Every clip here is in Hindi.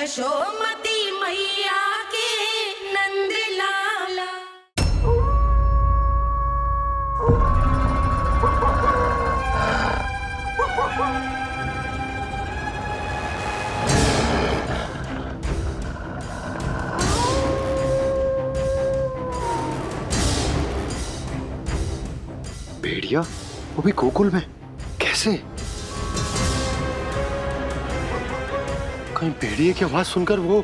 यशोमती मैया के नंद लाला। भेड़िया वो भी गोकुल में कैसे? कहीं भेड़िए की आवाज सुनकर वो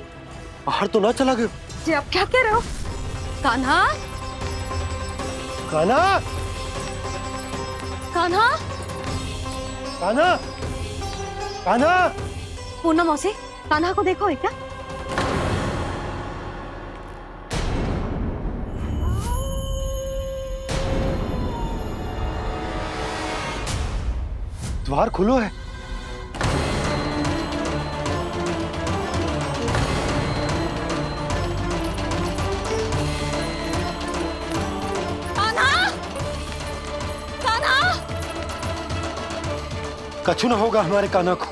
बाहर तो ना चला गया? जी आप क्या कह रहे हो? कान्हा, कान्हा, कान्हा, कान्हा, कान्हा। पूनम मौसी, कान्हा को देखो है क्या? द्वार खुलो है। कान्हा, कान्हा, कछु ना होगा हमारे कान्हा को।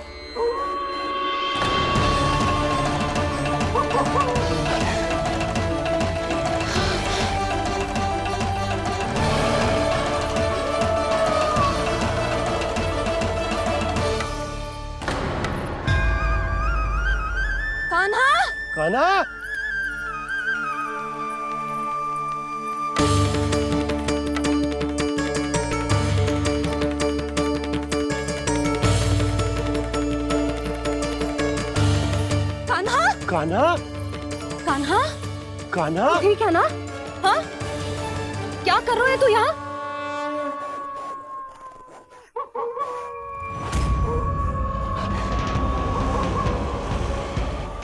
कान्हा, कान्हा, कान्हा, कान्हा, कान्हा, कान्हा। ठीक है ना? हाँ? क्या कर रहे हो तू यहाँ?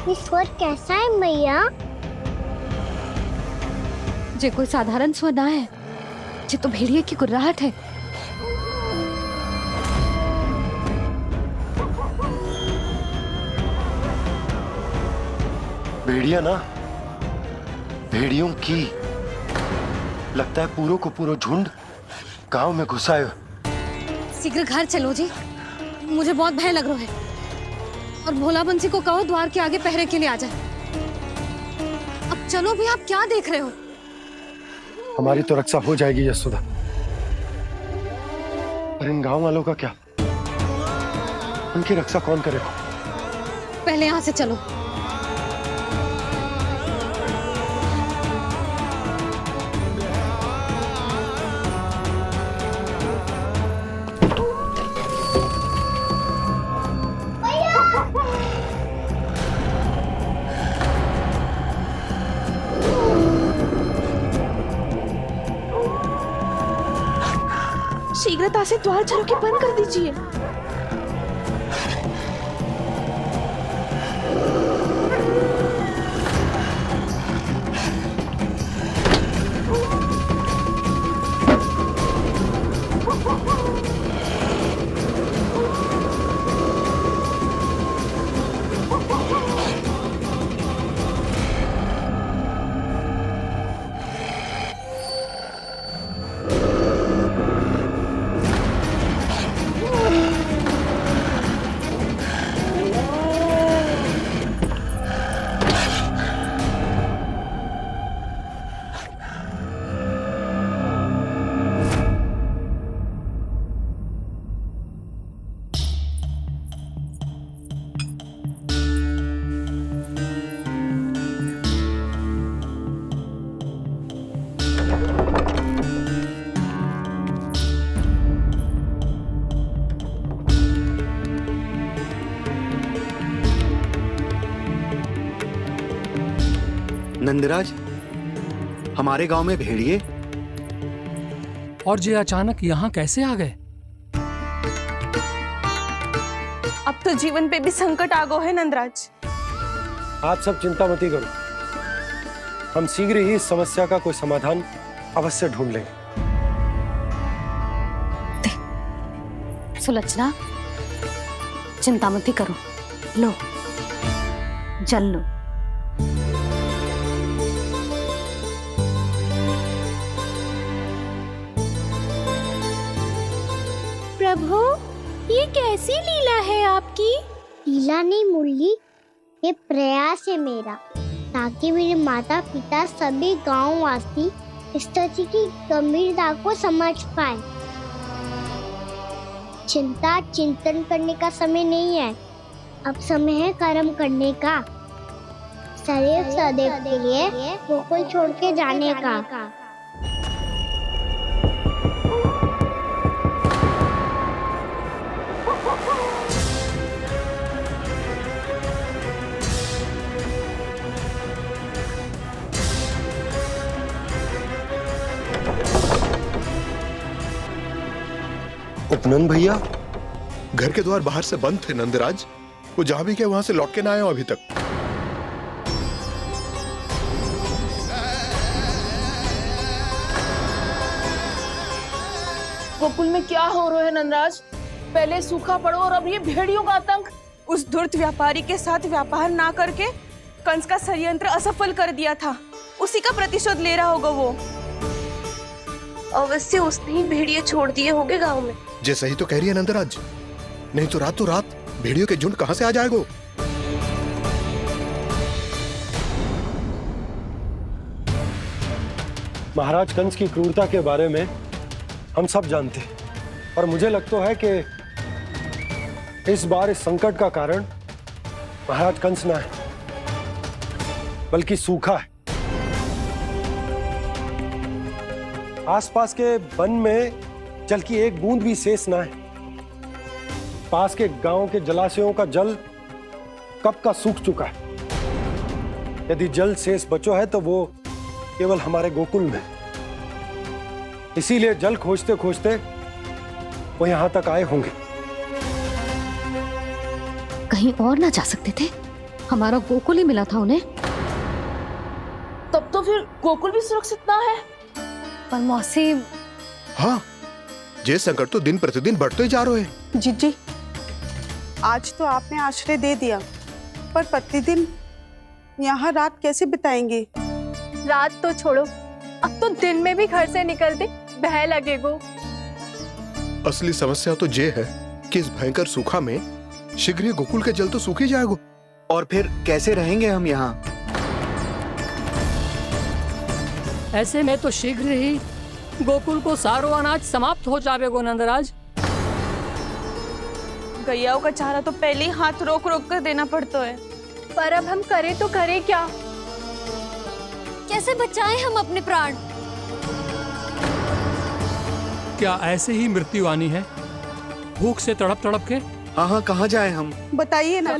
ये स्वर कैसा है मैया? जे कोई साधारण स्वर ना है, जे तो भेड़िए की गुर्राहट है। भेड़िया ना, भेड़ियों की लगता है पूरो को पूरो झुंड गांव में घुसा है। शीघ्र घर चलो जी, मुझे बहुत भय लग रहा है। और भोला बंसी को कहो द्वार के आगे पहरे के लिए आ जाए। अब चलो भी, आप क्या देख रहे हो? हमारी तो रक्षा हो जाएगी यशोदा, पर इन गांव वालों का क्या? उनकी रक्षा कौन करेगा? पहले यहाँ से चलो। शीघ्रता से द्वार चारों के बंद कर दीजिए। नंदराज, हमारे गांव में भेड़िए और ये अचानक यहाँ कैसे आ गए? अब तो जीवन पे भी संकट आ गो है नंदराज। आप सब चिंता मत करो, हम शीघ्र ही इस समस्या का कोई समाधान अवश्य ढूंढ लेंगे। सुलक्षणा, चिंता मत करो, लो जल लो। प्रभु, ये कैसी लीला है आपकी? लीला नहीं मुरली, ये प्रयास है मेरा, ताकि मेरे माता पिता सभी गांव वासी इस स्थिति की गंभीरता को समझ पाए। चिंता चिंतन करने का समय नहीं है, अब समय है कर्म करने का, सदैव सदैव के लिए गोकुल छोड़ के जाने का। उपनंद भैया, घर के द्वार बाहर से बंद थे नंदराज। वो जहां भी गए वहां से लौट के ना आए हो अभी तक। गोकुल में क्या हो रहा है नंदराज? पहले सूखा पड़ो और अब ये भेड़ियों का आतंक। उस धूर्त व्यापारी के साथ व्यापार ना करके कंस का षड्यंत्र असफल कर दिया था, उसी का प्रतिशोध ले रहा होगा वो। अवश्य उसने ही भेड़िए छोड़ दिए होंगे गांव में। जैसे ही तो कह रही है नंदराज, नहीं तो रात भेड़ियों के झुंड कहां से आ जाएगा? महाराज कंस की क्रूरता के बारे में हम सब जानते हैं, और मुझे लगता है कि इस बार इस संकट का कारण महाराज कंस ना है, बल्कि सूखा है। आसपास के वन में जल की एक बूंद भी शेष ना है। पास के गांव के जलाशयों का जल कब का सूख चुका है। यदि जल शेष बचो है तो वो केवल हमारे गोकुल में। इसीलिए जल खोजते खोजते वो यहां तक आए होंगे। कहीं और ना जा सकते थे? हमारा गोकुल ही मिला था उन्हें। तब तो फिर गोकुल भी सुरक्षित ना है। पर मौसी, हाँ, ये संकट तो दिन प्रतिदिन बढ़ते ही जा रहे हैं। जीजी, आज तो आपने आश्रय दे दिया, पर प्रतिदिन यहाँ रात कैसे बिताएंगे? रात तो छोड़ो, अब तो दिन में भी घर से निकलते भय लगेगो। असली समस्या तो ये है कि इस भयंकर सूखा में शीघ्र ही गोकुल के जल तो सूख ही जाएगा। और फिर कैसे रहेंगे हम यहाँ? ऐसे में तो शीघ्र ही गोकुल को सारो अनाज समाप्त हो जाएगो नंदराज। गैयाओं का चारा तो पहले ही हाथ रोक रोक कर देना पड़ता है। पर अब हम करें तो करें क्या? कैसे बचाएं हम अपने प्राण? क्या ऐसे ही मृत्यु आनी है, भूख से तड़प तड़प के? हाँ, कहाँ जाए हम? बताइए ना।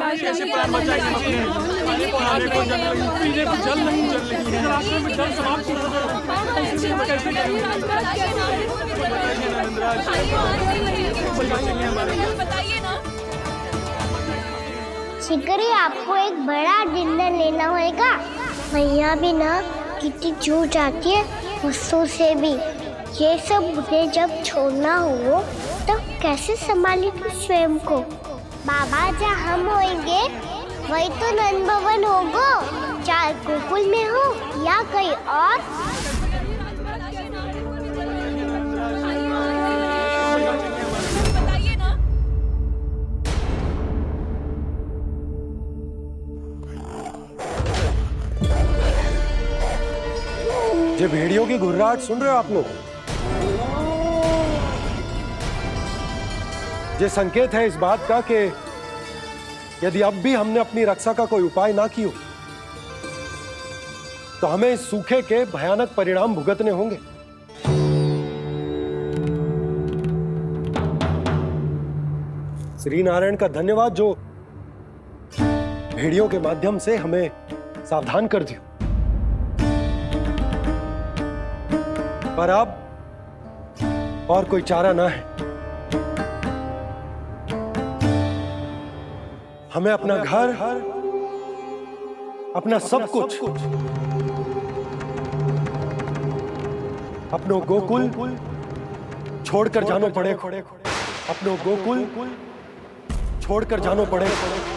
शीघ्र ही आपको एक बड़ा डिनर लेना होगा। मैया भी ना कितनी जूझ जाती है गुस्सों से भी। ये सब मुझे जब छोड़ना हो तो कैसे संभालेगी स्वयं को? बाबा जहाँ हम होंगे वही तो नंद भवन होगा, चाहे गोकुल में हो या कहीं और। ये भेड़ियों की घुर्राहट सुन रहे हो आप लोग? ये संकेत है इस बात का कि यदि अब भी हमने अपनी रक्षा का कोई उपाय ना किया तो हमें इस सूखे के भयानक परिणाम भुगतने होंगे। श्री नारायण का धन्यवाद जो भेड़ियों के माध्यम से हमें सावधान कर दिया। पर अब और कोई चारा ना है। हमें अपना घर, अपना सब कुछ, अपनो गोकुल छोड़कर जानो पड़ेगा। अपनो गोकुल छोड़कर जानो पड़ेगा।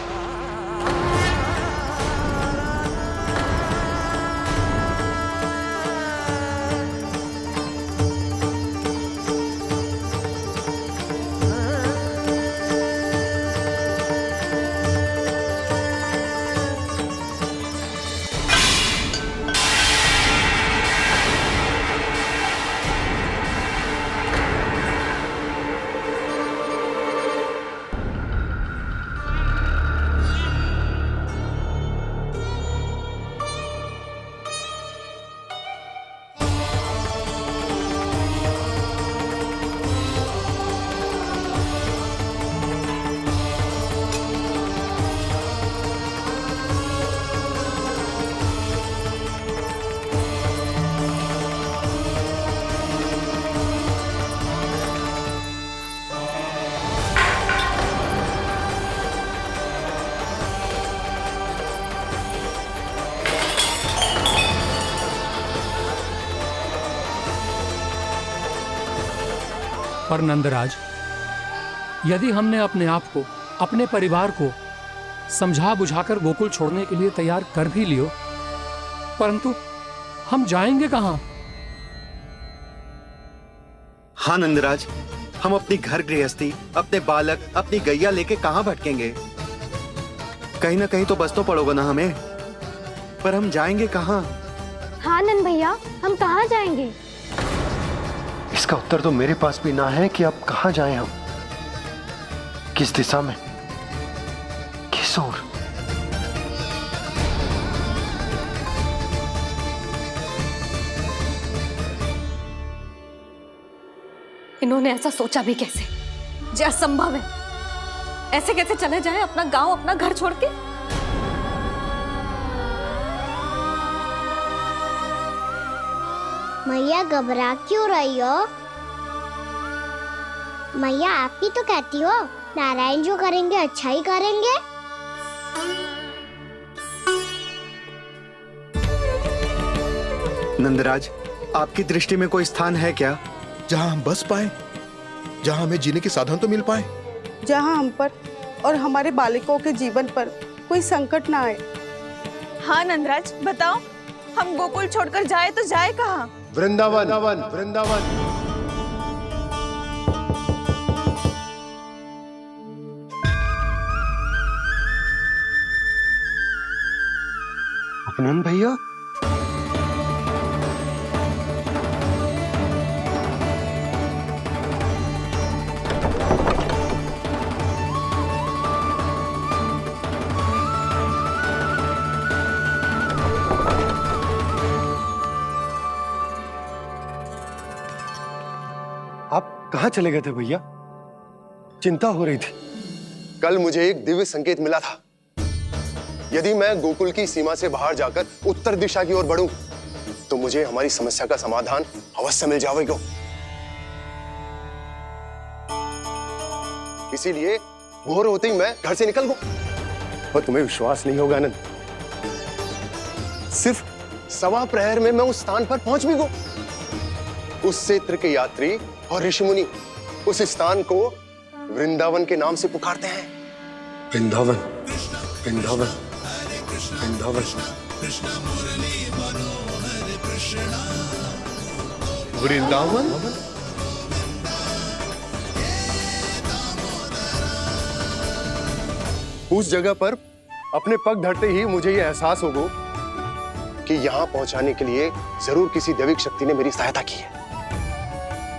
पर नंदराज, यदि हमने अपने आप को, अपने परिवार को समझा बुझाकर गोकुल छोड़ने के लिए तैयार कर भी लियो, परंतु हम जाएंगे कहां? हाँ नंदराज, हम अपनी घर गृहस्थी, अपने बालक, अपनी गैया लेके कहाँ भटकेंगे? कहीं ना कहीं तो बस तो पड़ोगा ना हमें, पर हम जाएंगे कहाँ? हाँ नंद भैया, हम कहाँ जाएंगे? इसका उत्तर तो मेरे पास भी ना है कि अब कहाँ जाएं हम, किस दिशा में, किस ओर। इन्होंने ऐसा सोचा भी कैसे? जो असंभव है। ऐसे कैसे चले जाएं अपना गांव, अपना घर छोड़ के? मैया घबरा क्यों रही हो? मैया आप ही तो कहती हो नारायण जो करेंगे अच्छा ही करेंगे। नंदराज, आपकी दृष्टि में कोई स्थान है क्या जहां हम बस पाए, जहां हमें जीने के साधन तो मिल पाए, जहाँ हम पर और हमारे बालकों के जीवन पर कोई संकट ना आए। हाँ नंदराज, बताओ, हम गोकुल छोड़कर जाए तो जाए कहाँ? वृंदावन, वृंदावन। उपनंद भैया, आप कहाँ चले गए थे भैया? चिंता हो रही थी। कल मुझे एक दिव्य संकेत मिला था। यदि मैं गोकुल की सीमा से बाहर जाकर उत्तर दिशा की ओर बढ़ूं, तो मुझे हमारी समस्या का समाधान अवश्य मिल जाएगा। इसीलिए भोर होते ही मैं घर से निकल गया। और तुम्हें विश्वास नहीं होगा आनंद, सिर्फ 1.25 प्रहर में मैं उस स्थान पर पहुंच भी गया। उस क्षेत्र के यात्री और ऋषिमुनि उस स्थान को वृंदावन के नाम से पुकारते हैं। वृंदावन, वृंदावन, वृंदावन। वृंदावन? उस जगह पर अपने पग धरते ही मुझे यह एहसास होगा कि यहां पहुंचाने के लिए जरूर किसी दैविक शक्ति ने मेरी सहायता की है।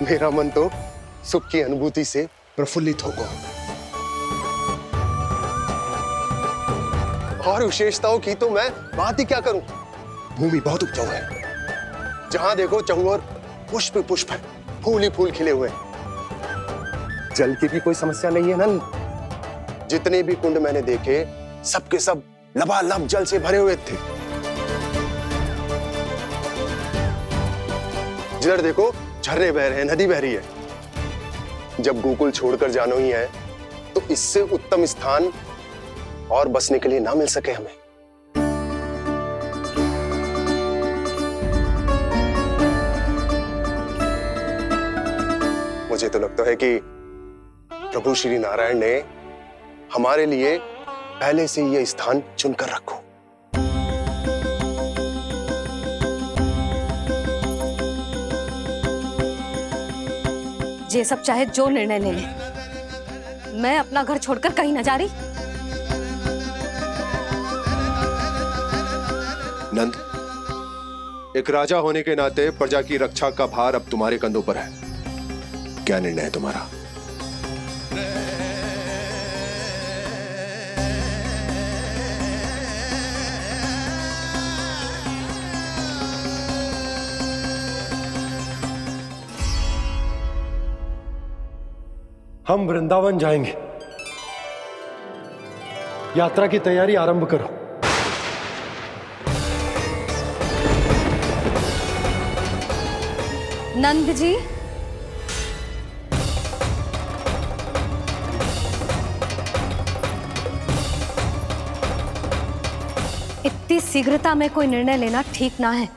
मेरा मन तो सुख की अनुभूति से प्रफुल्लित होगा। और विशेषताओं की तो मैं बात ही क्या करूं। भूमि बहुत उपजाऊ है, जहां देखो चहुओर पुष्प पुष्प है, फूल ही फूल खिले हुए। जल की भी कोई समस्या नहीं है नंद। जितने भी कुंड मैंने देखे, सबके सब लबालब जल से भरे हुए थे। जिधर देखो झरने बह रहे हैं, नदी बह रही है। जब गोकुल छोड़कर जाना ही है, तो इससे उत्तम स्थान और बसने के लिए ना मिल सके हमें। मुझे तो लगता है कि प्रभु श्री नारायण ने हमारे लिए पहले से यह स्थान चुनकर रखो। ये सब चाहे जो निर्णय ले ले, मैं अपना घर छोड़कर कहीं न जा रही। नंद, एक राजा होने के नाते प्रजा की रक्षा का भार अब तुम्हारे कंधों पर है। क्या निर्णय है तुम्हारा? हम वृंदावन जाएंगे। यात्रा की तैयारी आरंभ करो। नंद जी, इतनी शीघ्रता में कोई निर्णय लेना ठीक ना है।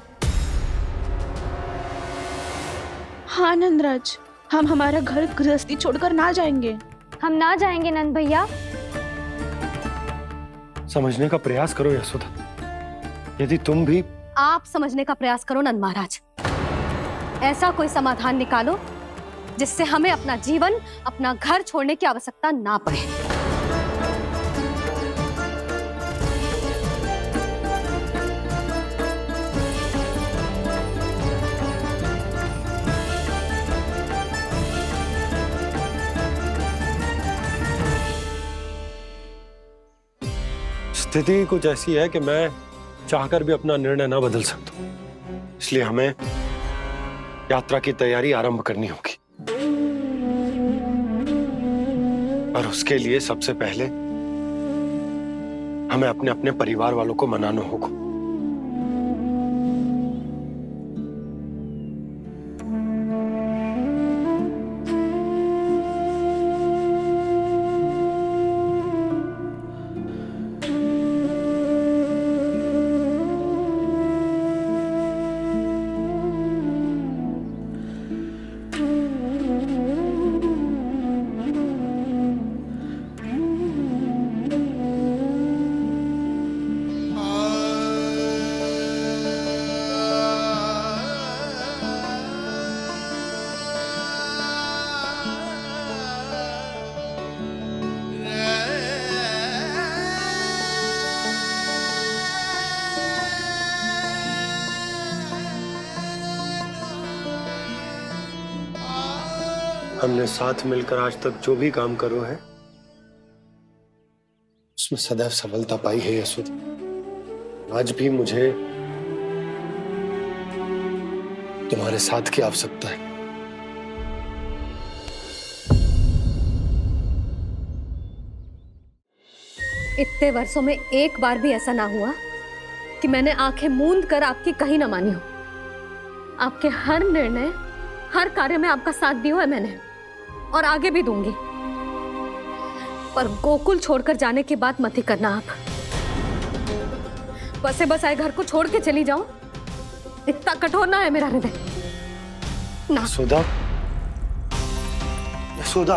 हाँ नंदराज, हम हमारा घर गृहस्थी छोड़कर ना जाएंगे। हम ना जाएंगे नंद भैया। समझने का प्रयास करो यशोदा। यदि तुम भी आप समझने का प्रयास करो नंद महाराज। ऐसा कोई समाधान निकालो जिससे हमें अपना जीवन, अपना घर छोड़ने की आवश्यकता ना पड़े। स्थिति कुछ ऐसी है कि मैं चाहकर भी अपना निर्णय ना बदल सकता, इसलिए हमें यात्रा की तैयारी आरंभ करनी होगी। और उसके लिए सबसे पहले हमें अपने अपने परिवार वालों को मनाना होगा। हमने साथ मिलकर आज तक जो भी काम करो है उसमें सदैव सफलता पाई है यशोदा। आज भी मुझे तुम्हारे साथ की आवश्यकता है। इतने वर्षों में एक बार भी ऐसा ना हुआ कि मैंने आंखें मूंद कर आपकी कहीं ना मानी हो। आपके हर निर्णय, हर कार्य में आपका साथ दिया है मैंने, और आगे भी दूंगी। पर गोकुल छोड़कर जाने की बात मत ही करना आप। बसे बसाए घर को छोड़ के चली जाऊं, इतना कठोर ना है मेरा हृदय ना। यशोदा, यशोदा,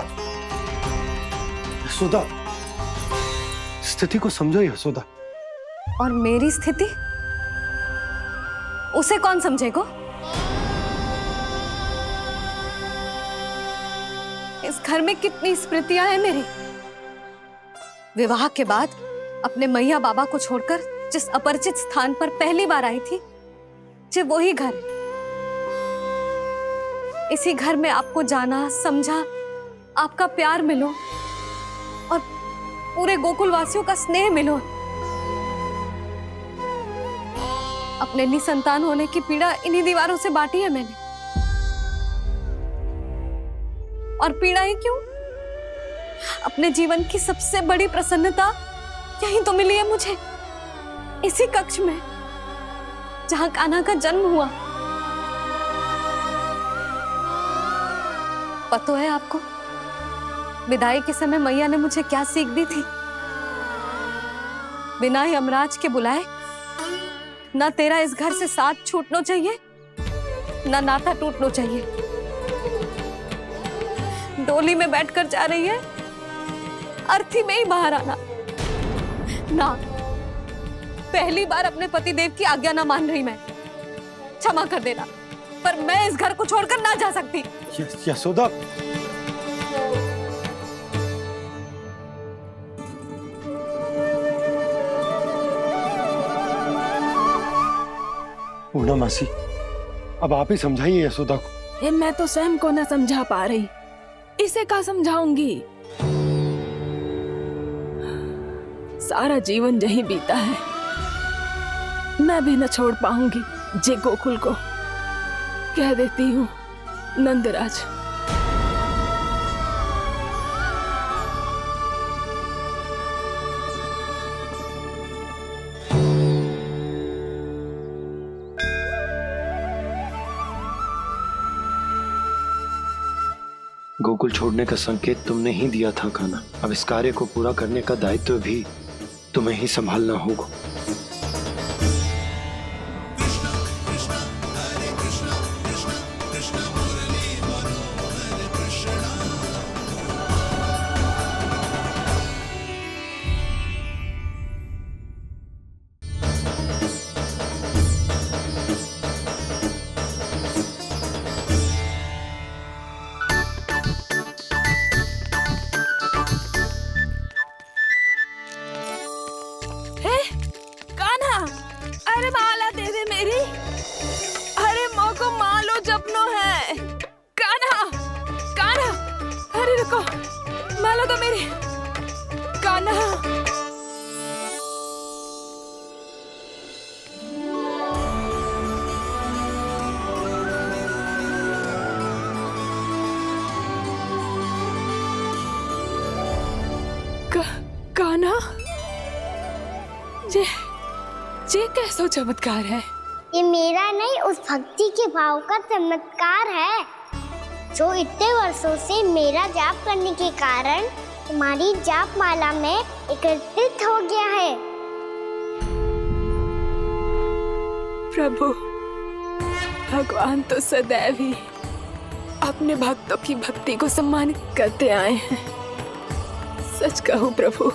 यशोदा, स्थिति को समझो यशोदा। और मेरी स्थिति उसे कौन समझेगा? इस घर में कितनी स्मृतियां हैं मेरी। विवाह के बाद अपने मैया बाबा को छोड़कर जिस अपरिचित स्थान पर पहली बार आई थी, जो वही घर। इसी घर में आपको जाना, समझा, आपका प्यार मिलो और पूरे गोकुल वासियों का स्नेह मिलो। अपने निसंतान होने की पीड़ा इन्हीं दीवारों से बांटी है मैंने। और पीड़ा ही क्यों? अपने जीवन की सबसे बड़ी प्रसन्नता यही तो मिली है मुझे, इसी कक्ष में जहां कान्हा का जन्म हुआ। पता है आपको विदाई के समय मैया ने मुझे क्या सीख दी थी? बिना ही यमराज के बुलाए ना तेरा इस घर से साथ छूटना चाहिए, ना नाता टूटना चाहिए। डोली में बैठकर जा रही है, अर्थी में ही बाहर आना ना। पहली बार अपने पतिदेव की आज्ञा ना मान रही मैं, क्षमा कर देना, पर मैं इस घर को छोड़कर ना जा सकती। यशोदा, पूर्णा मासी, अब आप ही समझाइए यशोदा को। मैं तो स्वयं को ना समझा पा रही, इसे क्या समझाऊंगी? सारा जीवन यही बीता है, मैं भी न छोड़ पाऊंगी जे गोकुल को। कह देती हूँ नंदराज। गोकुल छोड़ने का संकेत तुमने ही दिया था कान्हा। अब इस कार्य को पूरा करने का दायित्व भी तुम्हें ही संभालना होगा। अरे माला दे दे मेरी। अरे माँ को मालो जपनो है। कान्हा, कान्हा, अरे रुको, मालो तो मेरी। कान्हा। कान्हा, जे कैसो चमत्कार है? ये मेरा नहीं, उस भक्ति के भाव का चमत्कार है जो इतने वर्षों से मेरा जाप करने के कारण तुम्हारी जाप माला में एकत्रित हो गया है। प्रभु, भगवान तो सदैव ही अपने भक्तों की भक्ति को सम्मानित करते आए हैं। सच कहूं प्रभु,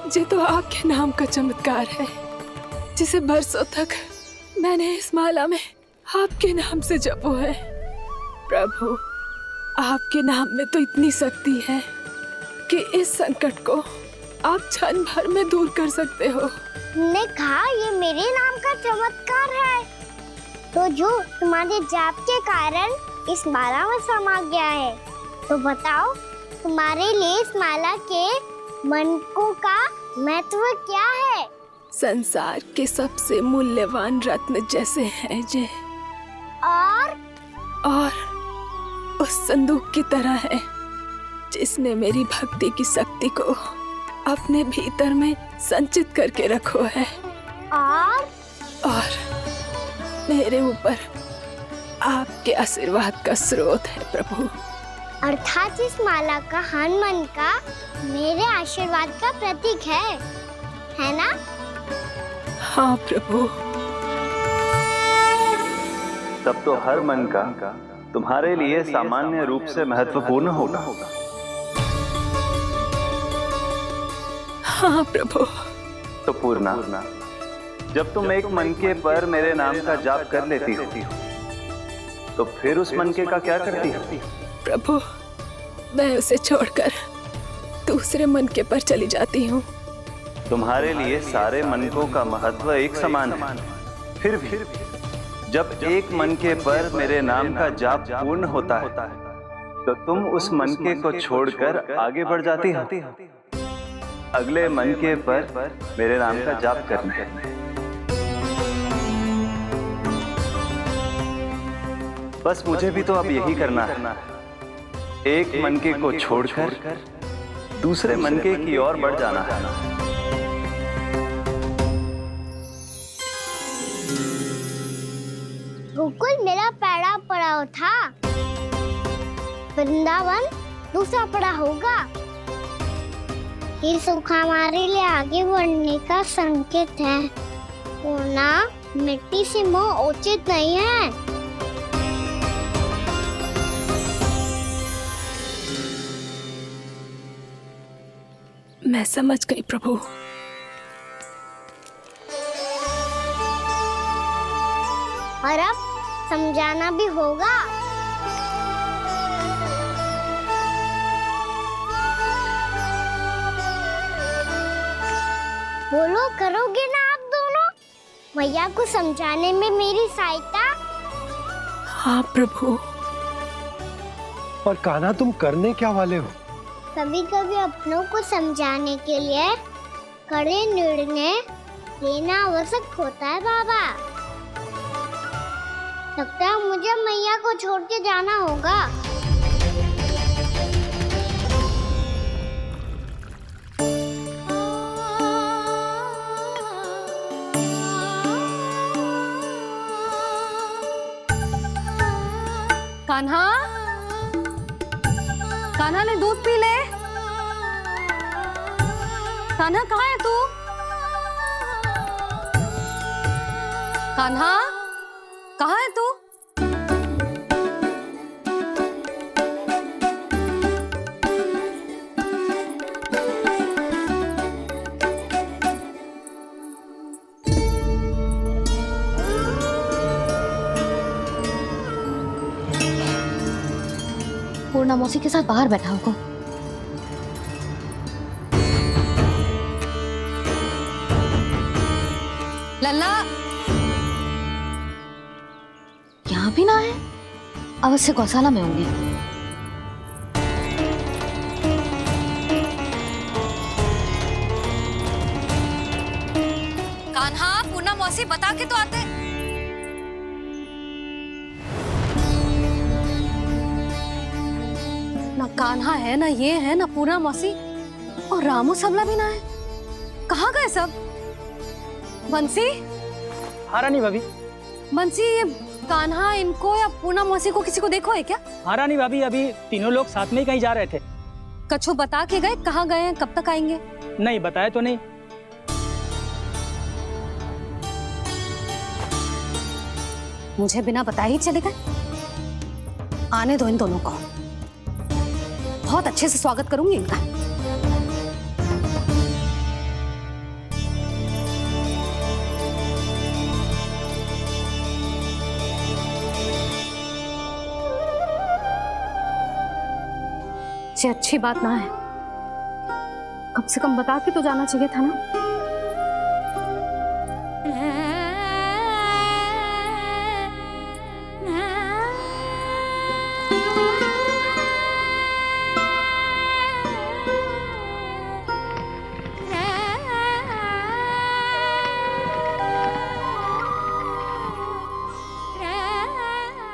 जे तो आपके नाम का चमत्कार है, जिसे बरसों तक मैंने इस माला में आपके नाम से जपो है। प्रभु, आपके नाम में तो इतनी शक्ति है कि इस संकट को आप क्षण भर में दूर कर सकते हो। तुमने कहा ये मेरे नाम का चमत्कार है, तो जो तुम्हारे जाप के कारण इस माला में समा गया है, तो बताओ तुम्हारे लिए इस माला के मनकों का महत्व क्या है? संसार के सबसे मूल्यवान रत्न जैसे हैं जे, और उस संदूक की तरह है जिसने मेरी भक्ति की शक्ति को अपने भीतर में संचित करके रखो है। और मेरे ऊपर आपके आशीर्वाद का स्रोत है प्रभु। अर्थात इस माला का हनुमान का मेरे आशीर्वाद का प्रतीक है ना? हाँ प्रभु। तब तो हर मन का तुम्हारे लिए सामान्य रूप से महत्वपूर्ण होगा। हाँ प्रभु। तो पूर्णा, जब तुम एक मनके पर मेरे नाम का जाप कर लेती हो, तो फिर उस मनके का क्या करती हो? प्रभु, मैं उसे छोड़कर दूसरे मनके पर चली जाती हूँ। तुम्हारे लिए सारे मनकों का महत्व एक समान है। फिर भी जब एक मनके पर मेरे नाम का जाप पूर्ण होता है, तो तुम उस मनके को छोड़कर आगे बढ़ जाती हो अगले मनके पर मेरे नाम का जाप करने। बस मुझे भी तो अब यही करना है, एक मनके को छोड़कर दूसरे मनके की ओर बढ़ जाना है। गोकुल मेरा पहला पड़ाव था, वृंदावन दूसरा पड़ाव होगा। ये सुख हमारे लिए आगे बढ़ने का संकेत है, वरना मिट्टी से मोह उचित नहीं है। मैं समझ गई प्रभु। और अब समझाना भी होगा। बोलो, करोगे ना आप दोनों? मैया को समझाने में मेरी सहायता? हाँ प्रभु। पर कान्हा, तुम करने क्या वाले हो? कभी कभी अपनों को समझाने के लिए कड़े निर्णय लेना आवश्यक होता है बाबा। लगता है मुझे मैया को छोड़ के जाना होगा। कान्हा, कान्हा ने दूध पी ले। कान्हा कहाँ है तू? कान्हा, कहाँ है तू? पूर्णा मौसी के साथ बाहर बैठा होगा। लल्ला यहाँ भी ना है, अवश्य गौशाला में होंगे। कान्हा, पूना मौसी बता के तो आते। ना कान्हा है, ना ये है, ना पूना मौसी, और रामू सबला भी ना है। कहाँ गए सब? बंसी? हाँ रानी भाभी। बंसी, ये कान्हा इनको या पूना मौसी को किसी को देखो है क्या? हाँ रानी भाभी, अभी तीनों लोग साथ में ही कहीं जा रहे थे। कछु बता के गए कहाँ गए हैं, कब तक आएंगे? नहीं बताया तो नहीं। मुझे बिना बताए ही चले गए? आने दो इन दोनों को, बहुत अच्छे से स्वागत करूंगी इनका। ये अच्छी बात ना है, कम से कम बता के तो जाना चाहिए था ना।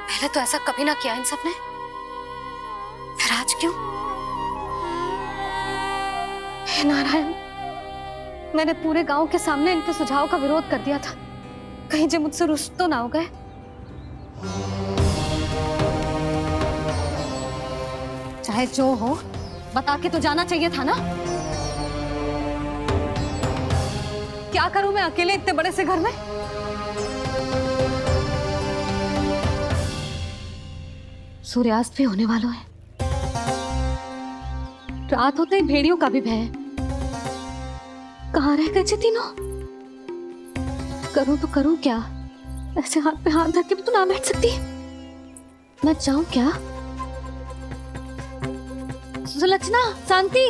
पहले तो ऐसा कभी ना किया इन सब ने, फिर आज क्यों? हे नारायण, मैंने पूरे गांव के सामने इनके सुझाव का विरोध कर दिया था, कहीं जो मुझसे रुष्ट तो ना हो गए। चाहे जो हो, बता के तो जाना चाहिए था ना। क्या करूं मैं अकेले इतने बड़े से घर में? सूर्यास्त भी होने वाला है, रात होते ही भेड़ियों का भी भय है। कहाँ रह गए तीनों? करूं तो करूं क्या? ऐसे हाथ पे हाथ धर के भी तो ना बैठ सकती। मैं जाऊं क्या? सुलक्षणा, शांति,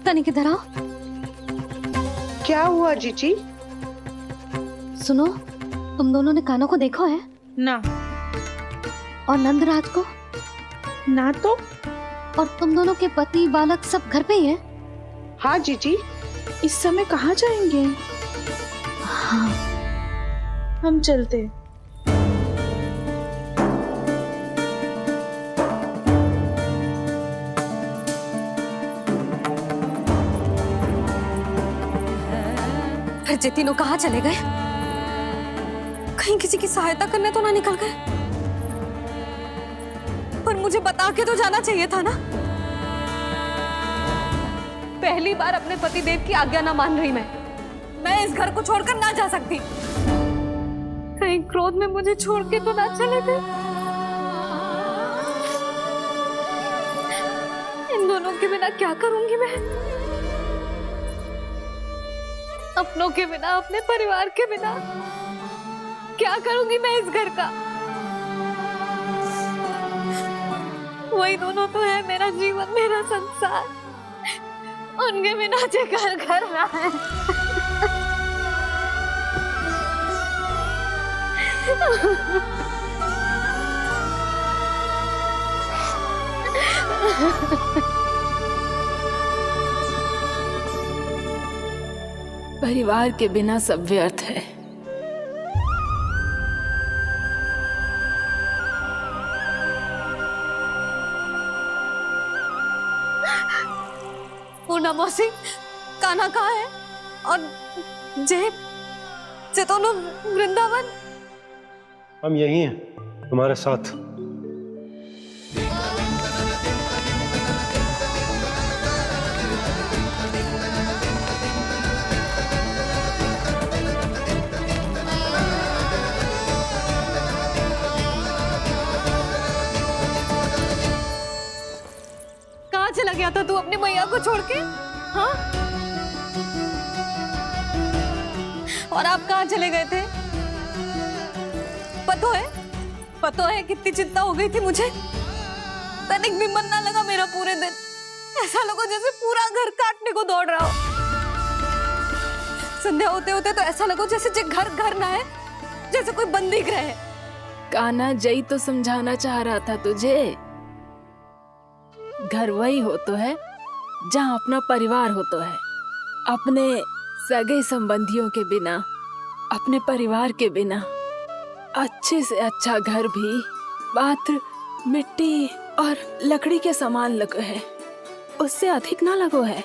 तनिक इधर आओ। क्या हुआ जीजी? सुनो, तुम दोनों ने कान्हा को देखा है? ना। और नंदराज को? ना तो। और तुम दोनों के पति बालक सब घर पे ही हैं? हाँ जीजी। इस समय कहाँ जाएंगे? हाँ। हम चलते। फिर ये तीनों कहाँ चले गए? कहीं किसी की सहायता करने तो ना निकल गए? पर मुझे बता के तो जाना चाहिए था ना। पहली बार अपने पतिदेव की आज्ञा ना मान रही मैं इस घर को छोड़कर ना जा सकती। कहीं क्रोध में मुझे छोड़ के तो ना चले गए। इन दोनों के बिना क्या करूंगी मैं? अपनों के बिना, अपने परिवार के बिना क्या करूंगी मैं इस घर का? वही दोनों तो है मेरा जीवन, मेरा संसार। उनके बिना जे घर घर रहा है। परिवार के बिना सब व्यर्थ है। पूना मौसी, कान्हा कहाँ है? और जे दोनों वृंदावन? हम यही हैं, तुम्हारे साथ। कहाँ चला गया था तू अपनी मैया को छोड़ के? हाँ? और आप कहाँ चले गए थे? पता है कितनी चिंता हो गई थी मुझे। तनिक भी मन ना लगा मेरा पूरे दिन। ऐसा लगा जैसे पूरा घर काटने को दौड़ रहा हो। संध्या होते होते तो ऐसा लगो जैसे जे घर घर ना है, जैसे कोई बंदी गृह है। कान्हा जई तो समझाना चाह रहा था तुझे। घर वही हो तो है जहाँ अपना परिवार हो तो है। अपने सगे संबंधियों के बिना, अपने परिवार के बिना अच्छे से अच्छा घर भी मात्र मिट्टी और लकड़ी के समान लगो है, उससे अधिक ना लगो है।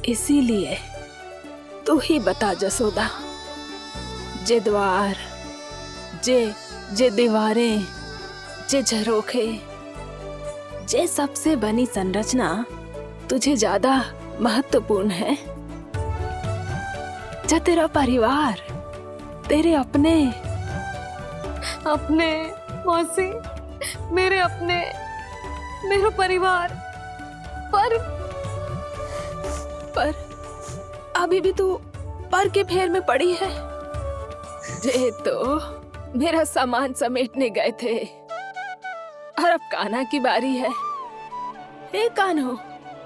इसीलिए तू ही बता जसोदा, जे द्वार, जे दीवारें, जे झरोखे, जे सबसे बनी संरचना तुझे ज्यादा महत्वपूर्ण है? जा तेरा परिवार, तेरे अपने मौसी, मेरे अपने, मेरा परिवार, पर अभी भी तू पर के फेर में पड़ी है। जे तो मेरा सामान समेटने गए थे और अब कान्हा की बारी है। हे कान्हो,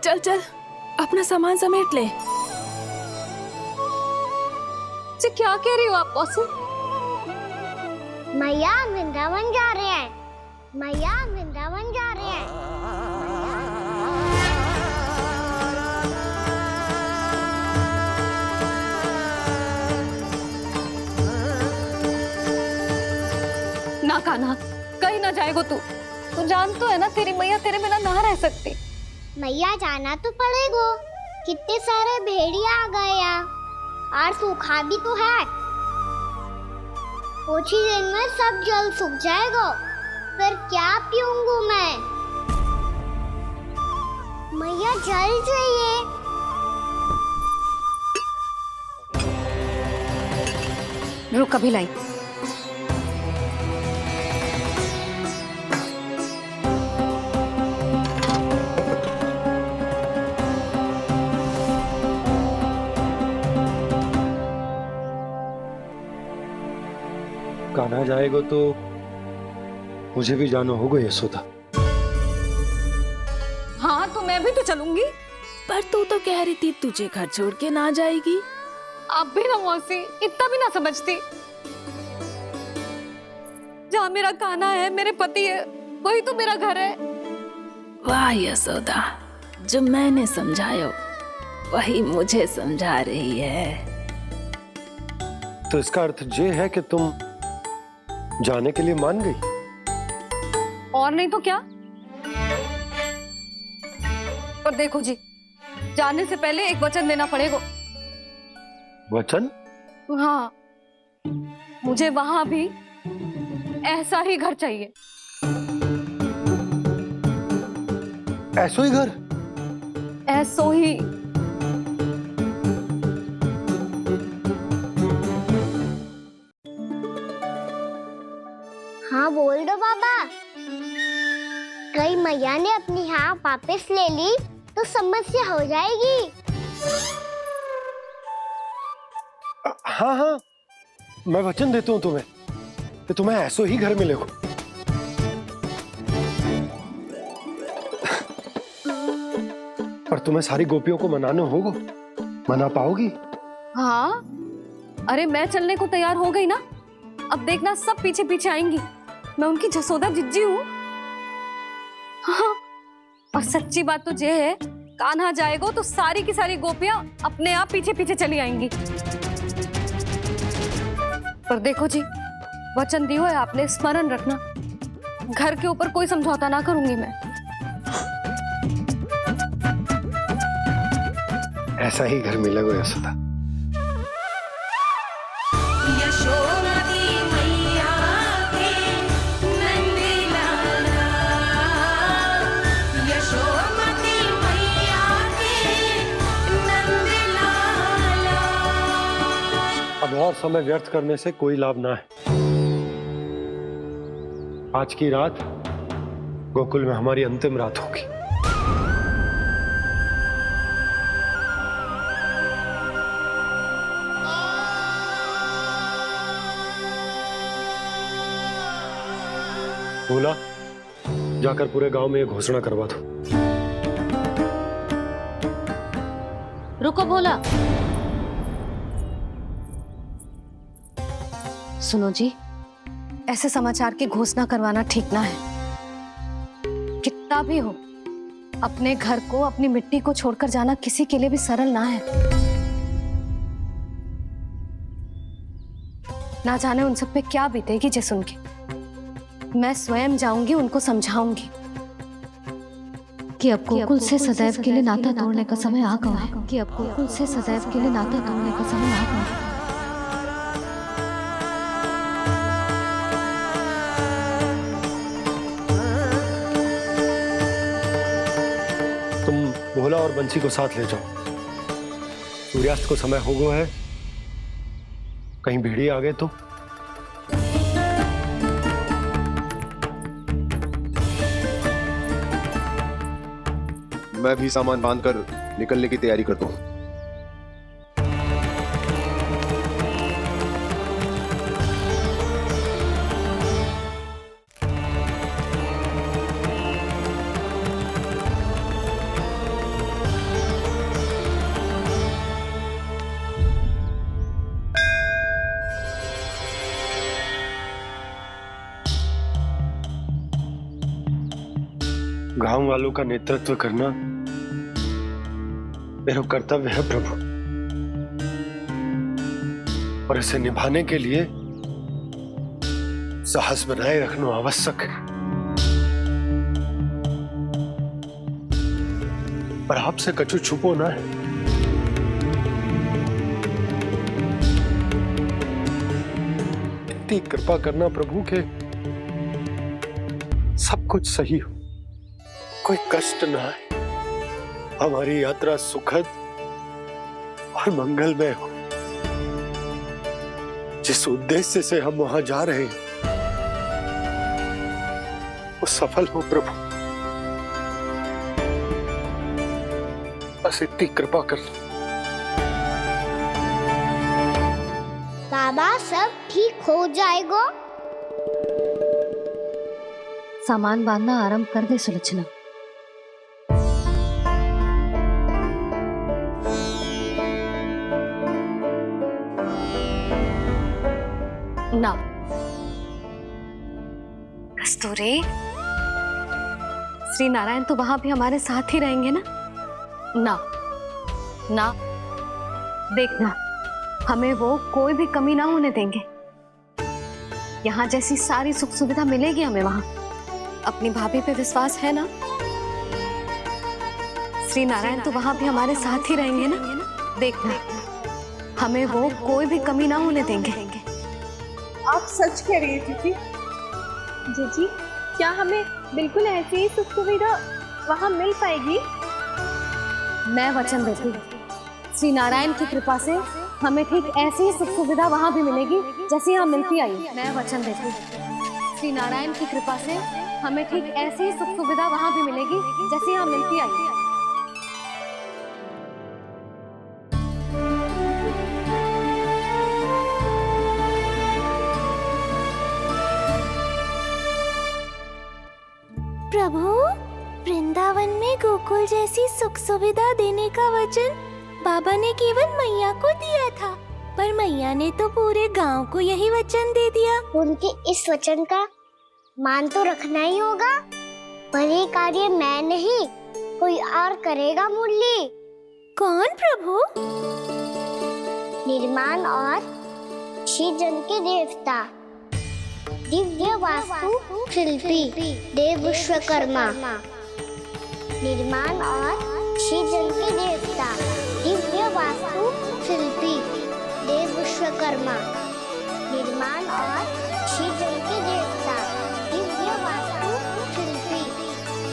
चल चल अपना सामान समेट ले। जी क्या कह रही हो आप मौसी? मैया वृंदावन जा रहे हैं, मैया वृंदावन जा रहे हैं। ना कान्हा, कहीं ना जाएगो तू जान तो है ना तेरी मैया तेरे बिना ना रह सकती। मैया जाना तो पड़ेगा, कितने सारे भेड़िया आ गए यहाँ, और सूखा भी तो है। कुछ ही दिन में सब जल सूख जाएगा, फिर क्या पीऊंगा मैं? मैया जल चाहिए। रुक अभी लाई। कान्हा जाएगा तो मुझे भी जाना होगा यशोदा। हाँ तो मैं भी तो चलूंगी। पर तू तो कह रही थी तुझे घर छोड़ के ना जाएगी। आप भी ना मौसी, इतना भी ना समझती। जहाँ मेरा कान्हा है, मेरे पति है, वही तो मेरा घर है। वाह यशोदा, जो मैंने समझाया वही मुझे समझा रही है। तो इसका अर्थ ये है कि तुम जाने के लिए मान गई? और नहीं तो क्या। पर देखो जी, जाने से पहले एक वचन देना पड़ेगा। वचन? हाँ, मुझे वहां भी ऐसा ही घर चाहिए। ऐसो ही घर? ऐसो ही। हाँ बोल दो बाबा। कहीं मैया ने अपनी हाँ वापस ले ली तो समस्या हो जाएगी। हाँ हाँ, मैं वचन देता हूँ तुम्हें कि तुम्हें ऐसो ही घर मिलेगा। पर तुम्हें सारी गोपियों को मनाना होगा। मना पाओगी? हाँ, अरे मैं चलने को तैयार हो गई ना। अब देखना सब पीछे पीछे आएंगी। मैं उनकी जसोदा जिज्जी हूँ। हाँ, और सच्ची बात तो ये है, कान्हा जाएगा तो सारी की सारी गोपियां अपने आप पीछे पीछे चली आएंगी। पर देखो जी, वचन दियो है आपने, स्मरण रखना। घर के ऊपर कोई समझौता ना करूंगी मैं। ऐसा ही घर मिलेगा यशोदा। अब और समय व्यर्थ करने से कोई लाभ ना है। आज की रात गोकुल में हमारी अंतिम रात होगी। बोला, जाकर पूरे गांव में ये घोषणा करवा दो। रुको भोला, सुनो जी, ऐसे समाचार की घोषणा करवाना ठीक ना है। कितना भी हो, अपने घर को, अपनी मिट्टी को छोड़कर जाना किसी के लिए भी सरल ना है। ना जाने उन सब पे क्या बीतेगी जे सुन के। मैं स्वयं जाऊंगी, उनको समझाऊंगी कि अब गोकुल से सदैव के लिए नाता तोड़ने का समय आ गया है, कि अब गोकुल से सदैव के लिए नाता तोड़ने का समय आ गया है। तुम भोला और बंसी को साथ ले जाओ। सूर्यास्त को समय हो गया है, कहीं भेड़िए आ गए तो। मैं भी सामान बांधकर निकलने की तैयारी करता हूँ। गांव वालों का नेतृत्व करना मेरा कर्तव्य है प्रभु, और इसे निभाने के लिए साहस बनाए रखना आवश्यक है। पर आपसे कछु छुपो ना है। इतनी कृपा करना प्रभु के सब कुछ सही हो, कोई कष्ट ना है, हमारी यात्रा सुखद और मंगलमय हो। जिस उद्देश्य से हम वहां जा रहे हैं वो सफल हो प्रभु, बस इतनी कृपा कर। बाबा सब ठीक हो जाएगा। सामान बांधना आरंभ कर दे सुलोचना। ना कस्तूरी, श्री नारायण तो वहां भी हमारे साथ ही रहेंगे ना? ना ना, देखना, हमें वो कोई भी कमी ना होने देंगे। यहाँ जैसी सारी सुख सुविधा मिलेगी हमें वहां। अपनी भाभी पे विश्वास है ना? श्री नारायण तो वहां भी हमारे साथ ही रहेंगे ना? देखना, हमें वो कोई भी कमी ना होने देंगे। आप सच कह रही है दीदी। जीजी, क्या हमें बिल्कुल ऐसी ही सुख सुविधा वहाँ मिल पाएगी? मैं वचन देती हूँ, श्री नारायण की कृपा से हमें ठीक ऐसी ही सुख सुविधा वहाँ भी मिलेगी जैसी यहाँ मिलती आई। मैं वचन देती हूँ, श्री नारायण की कृपा से हमें ठीक ऐसी ही सुख सुविधा वहाँ भी मिलेगी जैसी यहाँ मिलती आई। प्रभु, वृंदावन में गोकुल जैसी सुख सुविधा देने का वचन बाबा ने केवल मैया को दिया था, पर मैया ने तो पूरे गांव को यही वचन दे दिया। उनके इस वचन का मान तो रखना ही होगा, पर ये कार्य मैं नहीं, कोई और करेगा। मुरली कौन प्रभु? निर्माण और सृजन के देवता, दिव्य वास्तु शिल्पी देव विश्वकर्मा। निर्माण और सृजन के देवता, दिव्य वास्तु शिल्पी देव विश्वकर्मा। निर्माण और सृजन के देवता, दिव्य वास्तु शिल्पी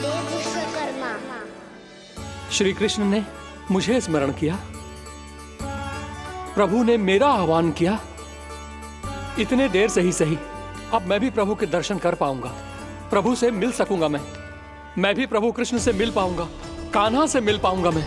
देव विश्वकर्मा। श्री कृष्ण ने मुझे स्मरण किया, प्रभु ने मेरा आह्वान किया। इतने देर से ही सही, अब मैं भी प्रभु के दर्शन कर पाऊंगा, प्रभु से मिल सकूंगा। मैं भी प्रभु कृष्ण से मिल पाऊंगा, कान्हा से मिल पाऊंगा मैं।